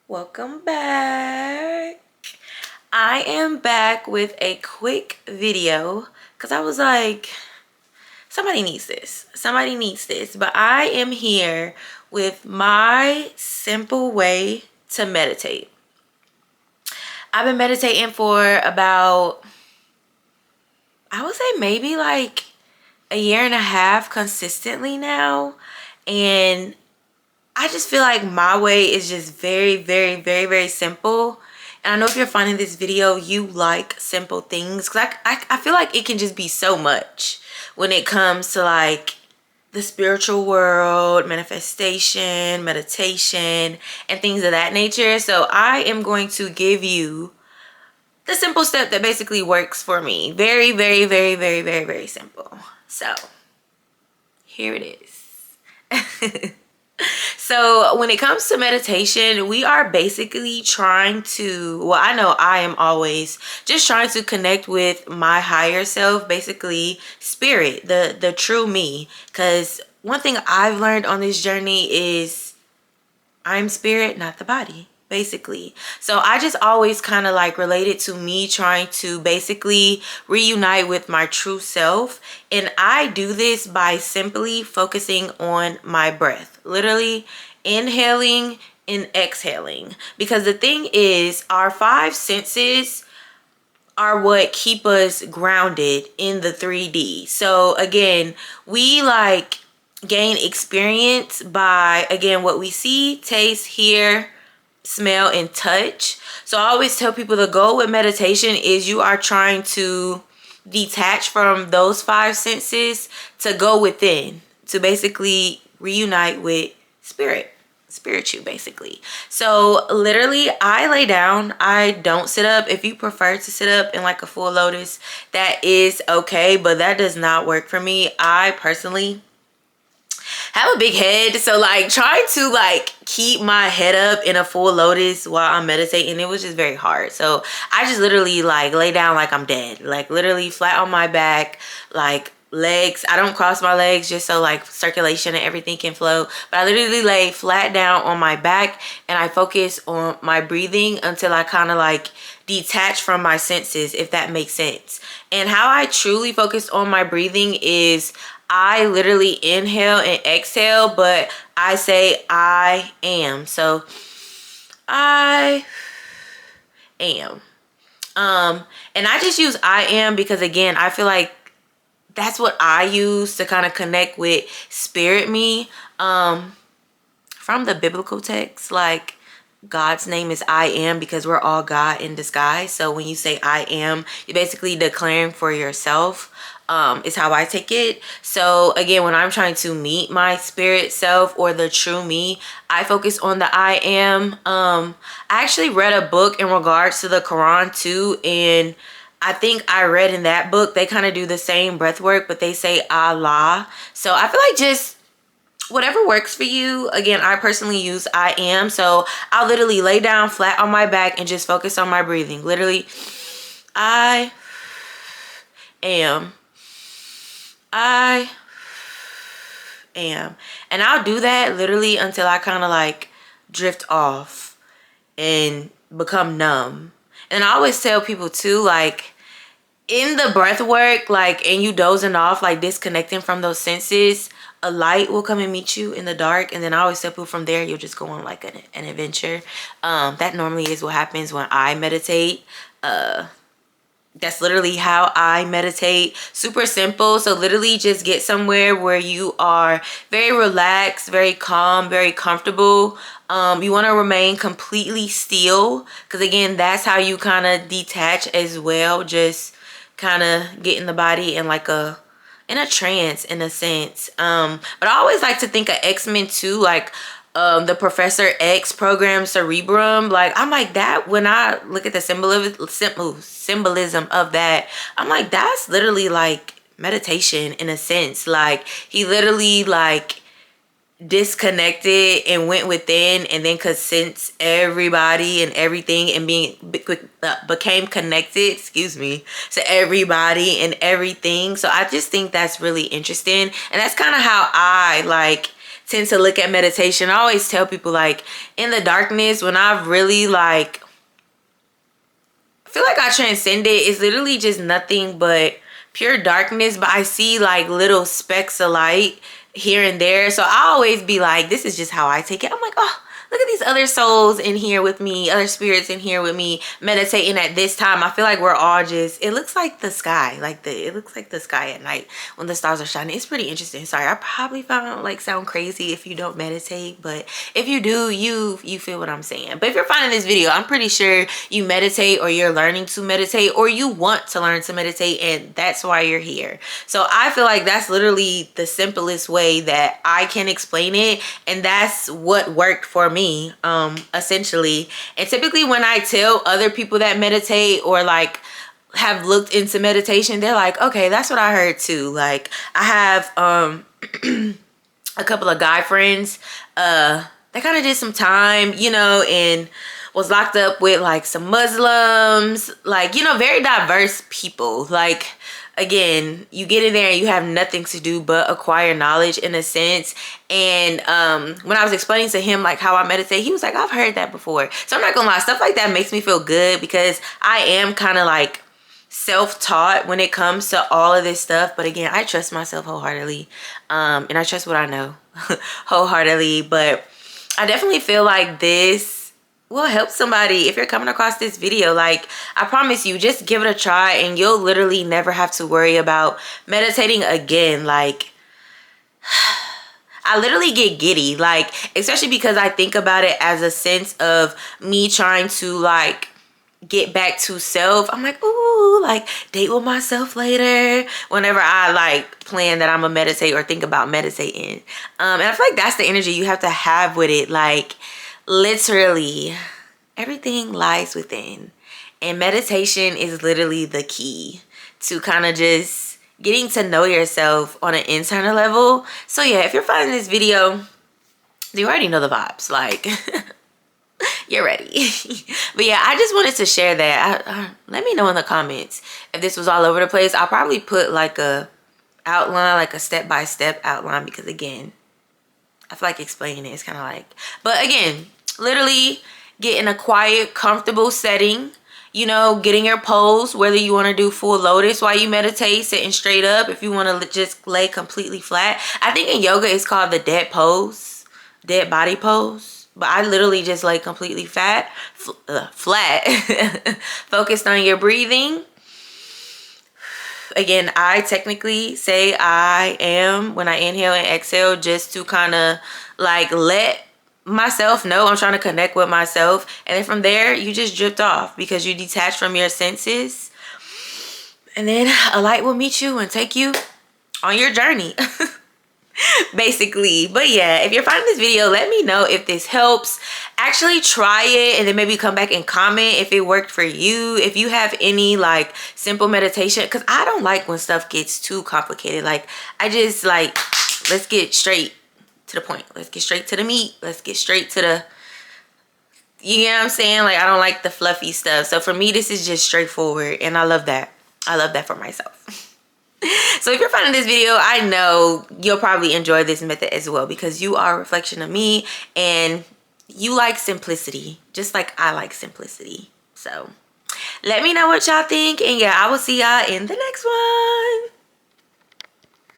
Welcome back. I am back with a quick video because I was like, somebody needs this. Somebody needs this. But I am here with my simple way to meditate. I've been meditating for about, I would say maybe like a year and a half consistently now. And I just feel like my way is just very, very, very, very simple. And I know if you're finding this video, you like simple things. Because I feel like it can just be so much when it comes to like the spiritual world, manifestation, meditation, and things of that nature. So I am going to give you the simple step that basically works for me. Very, very, very, very, very, very simple. So here it is. So when it comes to meditation, we are basically trying to, well, I know I am always just trying to connect with my higher self, basically spirit, the true me. Because one thing I've learned on this journey is I'm spirit, not the body, basically. So I just always kind of like related to me trying to basically reunite with my true self. And I do this by simply focusing on my breath, literally inhaling and exhaling. Because the thing is, our five senses are what keep us grounded in the 3D. So again, we like gain experience by, again, what we see, taste, hear, smell, and touch. So I always tell people the goal with meditation is you are trying to detach from those five senses to go within, to basically reunite with spiritual basically. So literally I lay down. I don't sit up. If you prefer to sit up in like a full lotus, that is okay, but that does not work for me. I personally have a big head, so like trying to like keep my head up in a full lotus while I'm meditating, it was just very hard. So I just literally like lay down like I'm dead, like literally flat on my back, like legs, I don't cross my legs just so like circulation and everything can flow, but I literally lay flat down on my back and I focus on my breathing until I kind of like detach from my senses, if that makes sense. And how I truly focus on my breathing is I literally inhale and exhale, but I say I am. So I am. And I just use I am because again, I feel like that's what I use to kind of connect with spirit me. From the biblical text, like God's name is I am because we're all God in disguise. So when you say I am, you're basically declaring for yourself, is how I take it. So again, when I'm trying to meet my spirit self or the true me, I focus on the I am. I actually read a book in regards to the Quran too, and I think I read in that book, they kind of do the same breath work, but they say Allah. So I feel like just whatever works for you. Again, I personally use I am. So I'll literally lay down flat on my back and just focus on my breathing. Literally, I am. I am. And I'll do that literally until I kind of like drift off and become numb. And I always tell people too, like, in the breath work, like, and you dozing off, like disconnecting from those senses, a light will come and meet you in the dark. And then I always tell people from there, you'll just go on like an adventure. That normally is what happens when I meditate. That's literally how I meditate. Super simple. So literally just get somewhere where you are very relaxed, very calm, very comfortable. You want to remain completely still because again, that's how you kind of detach as well. Just kind of getting the body in like in a trance in a sense. But I always like to think of X-Men too, like the Professor X program Cerebrum. Like I'm like that when I look at the symbolism of that, I'm like that's literally like meditation in a sense. Like he literally like disconnected and went within and then could sense everybody and everything and became connected, excuse me, to everybody and everything. So I just think that's really interesting, and that's kind of how I like tend to look at meditation. I always tell people, like, in the darkness, when I really like feel like I transcend it, it's literally just nothing but pure darkness, but I see like little specks of light here and there. So I always be like, this is just how I take it. I'm like, oh, look at these other souls in here with me, other spirits in here with me, meditating at this time. I feel like we're all just, it looks like the sky, it looks like the sky at night when the stars are shining. It's pretty interesting. Sorry, I probably sound crazy if you don't meditate, but if you do, you feel what I'm saying. But if you're finding this video, I'm pretty sure you meditate, or you're learning to meditate, or you want to learn to meditate, and that's why you're here. So I feel like that's literally the simplest way that I can explain it, and that's what worked for me, essentially. And typically when I tell other people that meditate, or like have looked into meditation, they're like, okay, that's what I heard too. Like, I have a couple of guy friends, they kind of did some time, you know, and was locked up with like some Muslims, like, you know, very diverse people. Like, again, you get in there and you have nothing to do but acquire knowledge, in a sense. And when I was explaining to him like how I meditate, he was like, I've heard that before. So I'm not gonna lie, stuff like that makes me feel good, because I am kind of like self-taught when it comes to all of this stuff. But again, I trust myself wholeheartedly, and I trust what I know wholeheartedly. But I definitely feel like this will help somebody if you're coming across this video. Like, I promise you, just give it a try and you'll literally never have to worry about meditating again. Like, I literally get giddy, like, especially because I think about it as a sense of me trying to like get back to self. I'm like, ooh, like, date with myself later whenever I like plan that I'm gonna meditate or think about meditating. And I feel like that's the energy you have to have with it. Like, literally everything lies within, and meditation is literally the key to kind of just getting to know yourself on an internal level. So yeah, if you're finding this video, you already know the vibes, like you're ready. But yeah, I just wanted to share that. Let me know in the comments if this was all over the place. I'll probably put like a outline, like a step-by-step outline, because again, I feel like explaining it is kind of like, but again, literally get in a quiet, comfortable setting, you know, getting your pose, whether you want to do full lotus while you meditate, sitting straight up, if you want to just lay completely flat. I think in yoga it's called the dead pose, dead body pose, but I literally just lay completely flat, focused on your breathing. Again, I technically say I am when I inhale and exhale, just to kind of like let myself know I'm trying to connect with myself. And then from there, you just drift off because you detach from your senses. And then a light will meet you and take you on your journey. Basically. But yeah, if you're finding this video, let me know if this helps. Actually try it and then maybe come back and comment if it worked for you. If you have any like simple meditation, because I don't like when stuff gets too complicated. Like, I just like, let's get straight to the point. Let's get straight to the meat. Let's get straight to the, you know what I'm saying? Like, I don't like the fluffy stuff. So for me, this is just straightforward, and I love that. I love that for myself. So if you're finding this video, I know you'll probably enjoy this method as well, because you are a reflection of me and you like simplicity, just like I like simplicity. So let me know what y'all think, and yeah, I will see y'all in the next one.